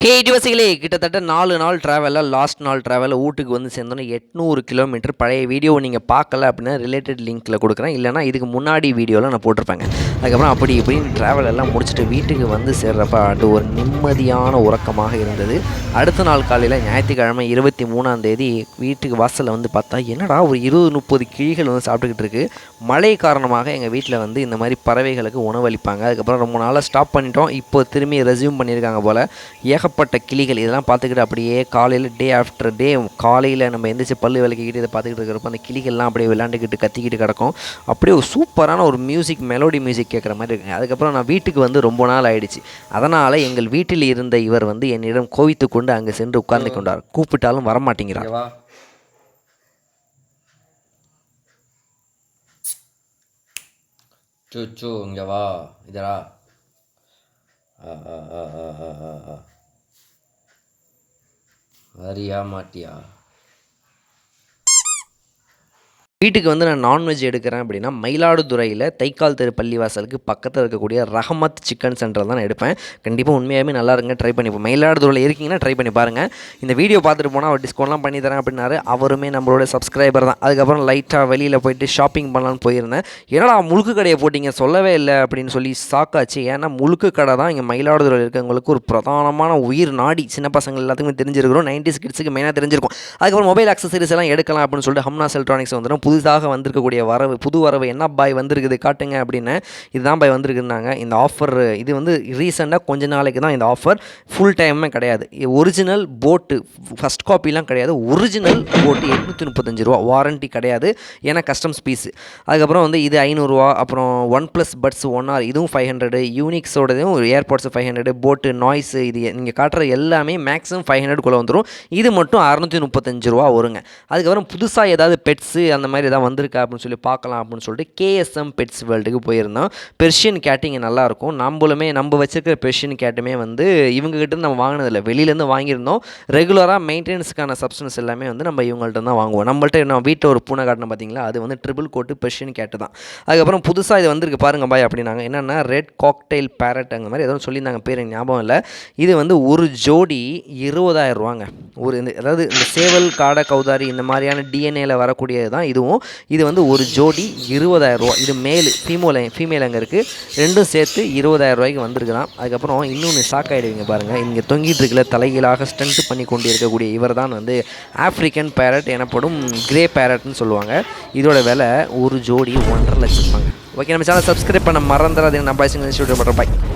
கேடிவசிகளே கிட்டத்தட்ட 4 நாள் ட்ராவலில் லாஸ்ட் நாள் ட்ராவலில் வீட்டுக்கு வந்து சேர்ந்தோன்னே 800 கிலோமீட்டர். பழைய வீடியோ நீங்கள் பார்க்கல அப்படின்னா ரிலேட்டட் லிங்க்கில் கொடுக்குறேன், இல்லைனா இதுக்கு முன்னாடி வீடியோவில் நான் போட்டிருப்பேங்க. அதுக்கப்புறம் அப்படி இப்படின்னு ட்ராவல் எல்லாம் முடிச்சுட்டு வீட்டுக்கு வந்து சேர்றப்ப அது ஒரு நிம்மதியான உறக்கமாக இருந்தது. அடுத்த நாள் காலையில் ஞாயிற்றுக்கிழமை 23ஆம் தேதி வீட்டுக்கு வாசலில் வந்து பார்த்தா என்னடா ஒரு 20-30 கிளிகள் வந்து சாப்பிட்டுக்கிட்டு இருக்குது. மழை காரணமாக எங்கள் வீட்டில் வந்து இந்த மாதிரி பறவைகளுக்கு உணவளிப்பாங்க. அதுக்கப்புறம் ரொம்ப நாளாக ஸ்டாப் பண்ணிட்டோம், இப்போ திரும்பி ரெஸ்யூம் பண்ணியிருக்காங்க போல். ஏகப்பட்ட கிளிகள் இதெல்லாம் பார்த்துக்கிட்டு அப்படியே காலையில் டே ஆஃப்டர் டே காலையில் நம்ம எந்திரிச்சு பல்லு விளக்கிக்கிட்டு இதை பார்த்துக்கிட்டு இருக்கிறப்ப அந்த கிளிகள்லாம் அப்படியே விளாண்டுக்கிட்டு கத்திக்கிட்டு கிடக்கும். அப்படியே ஒரு சூப்பரான ஒரு மியூசிக், மெலோடி மியூசிக் கேட்குற மாதிரி இருக்குங்க. அதுக்கப்புறம் நான் வீட்டுக்கு வந்து ரொம்ப நாள் ஆயிடுச்சு. அதனால் எங்கள் வீட்டில் இருந்த இவர் வந்து என்னிடம் கோவித்து கொண்டு அங்கே சென்று உட்கார்ந்து கொண்டார். கூப்பிட்டாலும் வரமாட்டேங்கிறார். இங்கே வா, இதரா வரியா மாட்டியா? வீட்டுக்கு வந்து நான் நான்வெஜ் எடுக்கிறேன் அப்படின்னா மயிலாடுதுறையில் தைக்கால் தெரு பள்ளிவாசலுக்கு பக்கத்தில் இருக்கக்கூடிய ரஹமத் சிக்கன் சென்டர் தான் நான் எடுப்பேன். கண்டிப்பாக உண்மையாகவே நல்லா இருங்க, ட்ரை பண்ணிப்போம். மயிலாடுதுறையில் இருக்கீங்கன்னா ட்ரை பண்ணி பாருங்கள். இந்த வீடியோ பார்த்துட்டு போனால் அவர் டிஸ்கவுண்ட்லாம் பண்ணி தரேன் அப்படின்னாரு. அவருமே நம்மளோட சப்ஸ்கிரைபர் தான். அதுக்கப்புறம் லைட்டாக வெளியில் போயிட்டு ஷாப்பிங் பண்ணலான்னு போயிருந்தேன். ஏன்னா முழுக்கு கடையை போட்டிங்க சொல்லவே இல்லை அப்படின்னு சொல்லி சாக்காச்சு. ஏன்னா முழுக்கு கடை தான் இங்கே மயிலாடுதுறையில் இருக்கவங்களுக்கு ஒரு பிரதானமான உயிர் நாடி. சின்ன பசங்க எல்லாத்துக்குமே தெரிஞ்சிருக்கிறோம், 90s கிட்ஸுக்கு மெயினாக தெரிஞ்சிருக்கும். அதுக்கப்புறம் மொபைல் அக்சசரிஸ் எல்லாம் எடுக்கலாம் அப்படின்னு சொல்லிட்டு ஹம்னாஸ் எலக்ட்ரானிக்ஸ் வந்துடும். புதுசாக வந்திருக்கக்கூடிய புது வரவு என்ன பாய் வந்திருக்குது காட்டுங்க அப்படின்னு. இதுதான் பாய் வந்திருக்குன்னாங்க. இந்த ஆஃபர் இது வந்து ரீசெண்டாக கொஞ்ச நாளைக்கு தான் இந்த ஆஃபர், ஃபுல் டைமே கிடையாது. ஒரிஜினல் போட்டு ஃபஸ்ட் காப்பிலாம் கிடையாது, ஒரிஜினல் போட்டு 835 ரூபா, வாரண்ட்டி கிடையாது, ஏன்னா கஸ்டம்ஸ் பீஸு. அதுக்கப்புறம் வந்து இது 500 ரூபா. அப்புறம் OnePlus Buds 1R இதுவும் 500, யூனிக்ஸோடதும் ஏர்பாட்ஸ் 500, போட்டு நாய்ஸு இது நீங்கள் காட்டுற எல்லாமே மேக்ஸிமம் 500 வந்துடும். இது மட்டும் 635 ரூபா வருங்க. அதுக்கப்புறம் புதுசாக ஏதாவது பெட்ஸு அந்த மாதிரி ஏதாவது வந்திருக்கா அப்படின்னு சொல்லி பார்க்கலாம் அப்படின்னு சொல்லிட்டு KSM பெட்ஸ் வேர்ல்டுக்கு போயிருந்தோம். பெர்ஷியன் கேட் இங்கே நல்லாயிருக்கும். நம்ம வச்சிருக்கிற பெர்ஷியன் கேட்டுமே வந்து இவங்ககிட்ட நம்ம வாங்கினதில்லை, வெளியிலேருந்து வாங்கியிருந்தோம். ரெகுலராக மெயின்டெனன்ஸுக்கான சப்ஸ்டன்ஸ் எல்லாமே வந்து நம்ம இவங்கள்ட்ட தான் வாங்குவோம். நம்மள்ட்ட நான் வீட்டில் ஒரு பூனை காட்டினேன் பார்த்தீங்களா, அது வந்து ட்ரிபிள் கோட்டு பெர்ஷியன் கேட்டு தான். அதுக்கப்புறம் புதுசாக இது வந்திருக்கு பாருங்க பாய் அப்படின்னாங்க. என்னென்னா ரெட் காக்டெயில் பேரட் அந்த மாதிரி ஏதோ சொல்லியிருந்தாங்க, பேர் ஞாபகம் இல்லை. இது வந்து ஒரு ஜோடி 20,000 ரூபாங்க. அதாவது இந்த சேவல் காடை கௌதாரி இந்த மாதிரியான டிஎன்ஏல வரக்கூடியது தான் இதுவும். இது வந்து ஒரு ஜோடி 20,000 ரூபா. இது ஃபீமேல் அங்கே இருக்குது, ரெண்டும் சேர்த்து 20,000 ரூபாய்க்கு வந்திருக்குதான். அதுக்கப்புறம் இன்னொன்று ஷாக் ஆகிடுவீங்க பாருங்கள். இங்கே தொங்கிட்டு இருக்கல தலைகீழாக ஸ்டண்ட் பண்ணி கொண்டு இருக்கக்கூடிய இவர் தான் வந்து ஆஃப்ரிக்கன் பேரட் எனப்படும் கிரே பேரட்னு சொல்லுவாங்க. இதோட விலை ஒரு ஜோடி 1.5 லட்சம். ஓகே, நம்ம சேனல் சப்ஸ்கிரைப் பண்ண மறந்துடாதீங்க. நம்ம பாய்ஸ் பண்ணுறோம். பாய்.